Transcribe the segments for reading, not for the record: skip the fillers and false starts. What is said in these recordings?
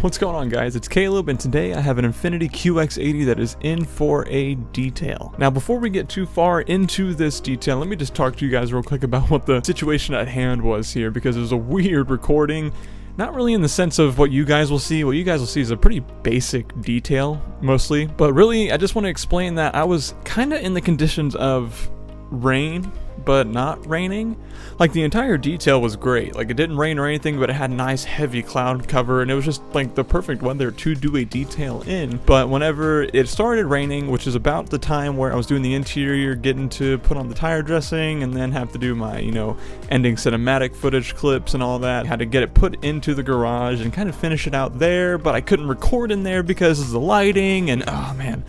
What's going on, guys? It's Caleb, and today I have an Infiniti QX80 that is in for a detail. Now, before we get too far into this detail, let me just talk to you guys real quick about what the situation at hand was here, because it was a weird recording. Not really in the sense of what you guys will see. What you guys will see is a pretty basic detail, mostly. But really, I just want to explain that I was kind of in the conditions of rain, but not raining. Like, the entire detail was great. Like, it didn't rain or anything, but it had nice heavy cloud cover, and it was just like the perfect weather to do a detail in. But whenever it started raining, which is about the time where I was doing the interior, getting to put on the tire dressing, and then have to do my, ending cinematic footage clips and all that, I had to get it put into the garage and kind of finish it out there, but I couldn't record in there because of the lighting, and oh man.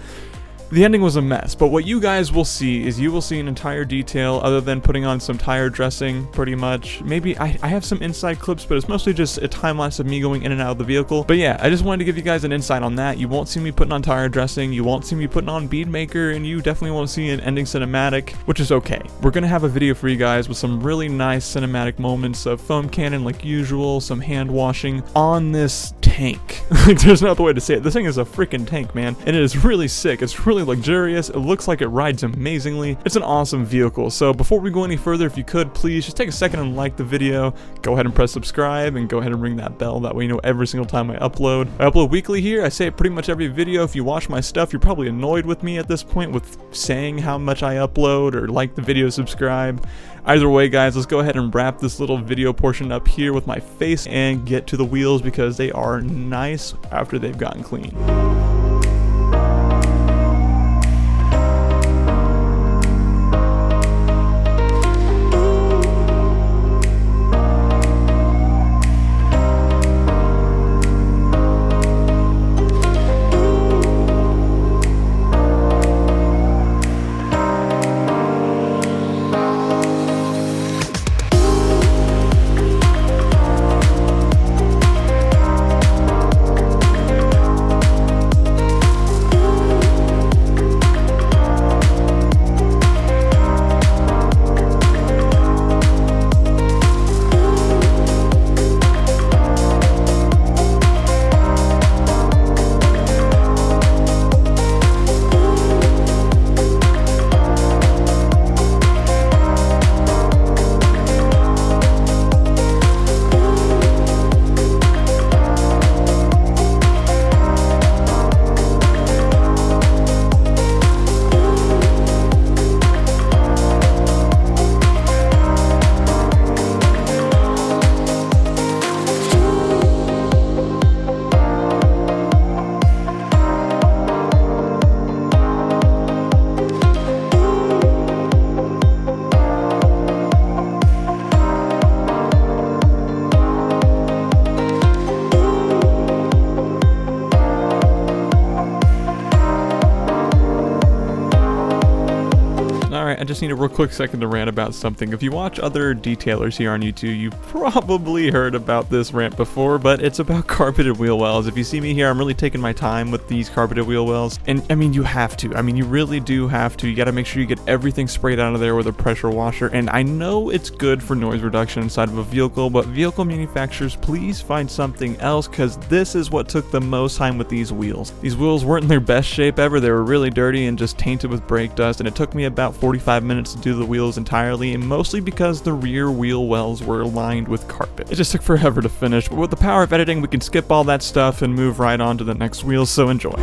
The ending was a mess, but what you guys will see is you will see an entire detail other than putting on some tire dressing, pretty much. Maybe I have some inside clips, but it's mostly just a time lapse of me going in and out of the vehicle. But yeah, I just wanted to give you guys an insight on that. You won't see me putting on tire dressing, you won't see me putting on bead maker, and you definitely won't see an ending cinematic, which is okay. We're gonna have a video for you guys with some really nice cinematic moments of foam cannon like usual, some hand washing on this tank. Like, there's no other way to say it. This thing is a freaking tank, man, and it is really sick. It's really luxurious. It looks like it rides amazingly. It's an awesome vehicle. So before we go any further, if you could please just take a second and like the video, go ahead and press subscribe, and go ahead and ring that bell. That way you know every single time I upload. I upload weekly here. I say it pretty much every video. If you watch my stuff, you're probably annoyed with me at this point with saying how much I upload or like the video, subscribe. Either way, guys, let's go ahead and wrap this little video portion up here with my face and get to the wheels, because they are nice after they've gotten clean. I just need a real quick second to rant about something. If you watch other detailers here on YouTube, you've probably heard about this rant before, but it's about carpeted wheel wells. If you see me here, I'm really taking my time with these carpeted wheel wells. And I mean, you have to. I mean, you really do have to. You got to make sure you get everything sprayed out of there with a pressure washer. And I know it's good for noise reduction inside of a vehicle, but vehicle manufacturers, please find something else, because this is what took the most time with these wheels. These wheels weren't in their best shape ever. They were really dirty and just tainted with brake dust, and it took me about 45 minutes to do the wheels entirely, and mostly because the rear wheel wells were lined with carpet. It just took forever to finish, but with the power of editing, we can skip all that stuff and move right on to the next wheels, so enjoy.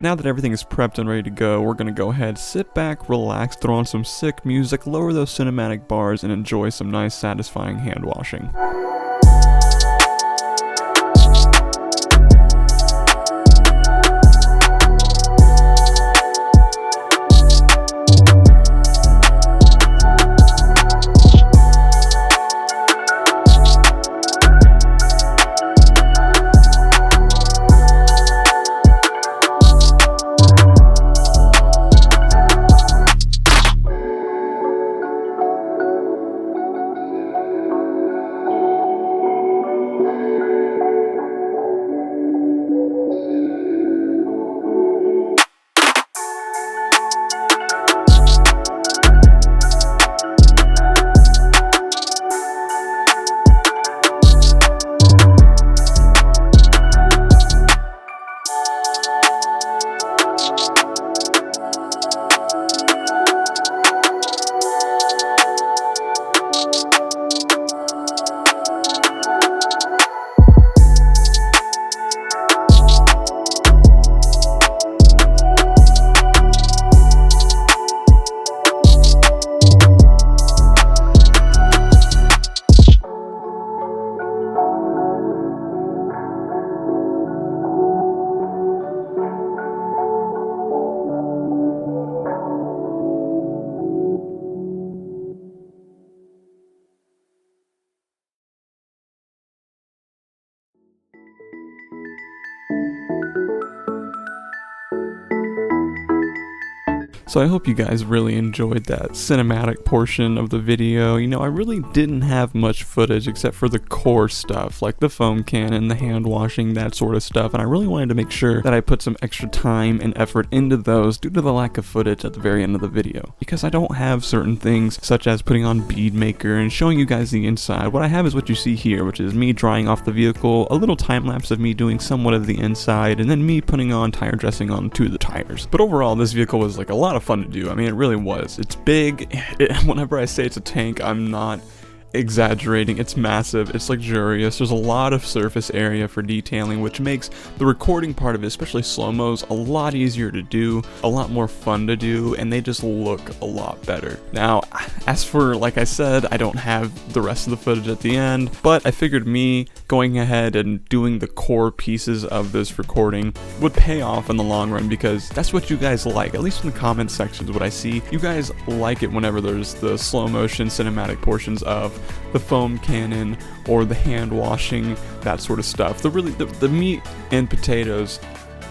Now that everything is prepped and ready to go, we're gonna go ahead, sit back, relax, throw on some sick music, lower those cinematic bars, and enjoy some nice satisfying hand washing. So I hope you guys really enjoyed that cinematic portion of the video. You know, I really didn't have much footage except for the core stuff, like the foam cannon, the hand washing, that sort of stuff, and I really wanted to make sure that I put some extra time and effort into those due to the lack of footage at the very end of the video. Because I don't have certain things, such as putting on bead maker and showing you guys the inside. What I have is what you see here, which is me drying off the vehicle, a little time lapse of me doing somewhat of the inside, and then me putting on tire dressing onto the tires. But overall, this vehicle was like a lot of fun to do. I mean, it really was. It's big. Whenever I say it's a tank, I'm not exaggerating. It's massive, it's luxurious, there's a lot of surface area for detailing, which makes the recording part of it, especially slow-mos, a lot easier to do, a lot more fun to do, and they just look a lot better. Now, as for, like I said, I don't have the rest of the footage at the end, but I figured me going ahead and doing the core pieces of this recording would pay off in the long run, because that's what you guys like, at least in the comment sections. What I see, you guys like it whenever there's the slow motion cinematic portions of the foam cannon or the hand washing, that sort of stuff, the meat and potatoes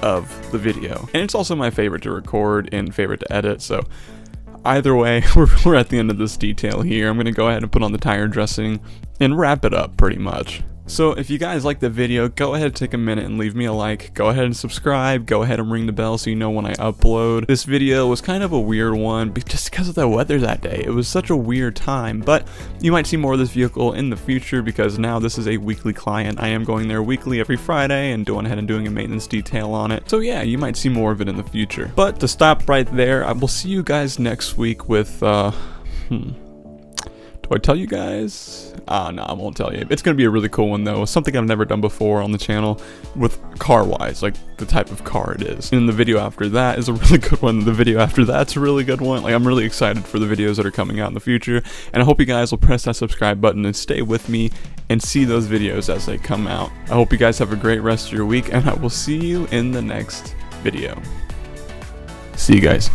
of the video. And it's also my favorite to record and favorite to edit, so either way, we're at the end of this detail here. I'm gonna go ahead and put on the tire dressing and wrap it up pretty much. So if you guys like the video, go ahead and take a minute and leave me a like, go ahead and subscribe, go ahead and ring the bell so you know when I upload. This video was kind of a weird one just because of the weather that day. It was such a weird time, but you might see more of this vehicle in the future because now this is a weekly client. I am going there weekly every Friday and going ahead and doing a maintenance detail on it. So yeah, you might see more of it in the future. But to stop right there, I will see you guys next week with, do I tell you guys? No, I won't tell you. It's going to be a really cool one though. Something I've never done before on the channel with car-wise, like the type of car it is. And the video after that is a really good one. The video after that's a really good one. Like, I'm really excited for the videos that are coming out in the future. And I hope you guys will press that subscribe button and stay with me and see those videos as they come out. I hope you guys have a great rest of your week, and I will see you in the next video. See you guys.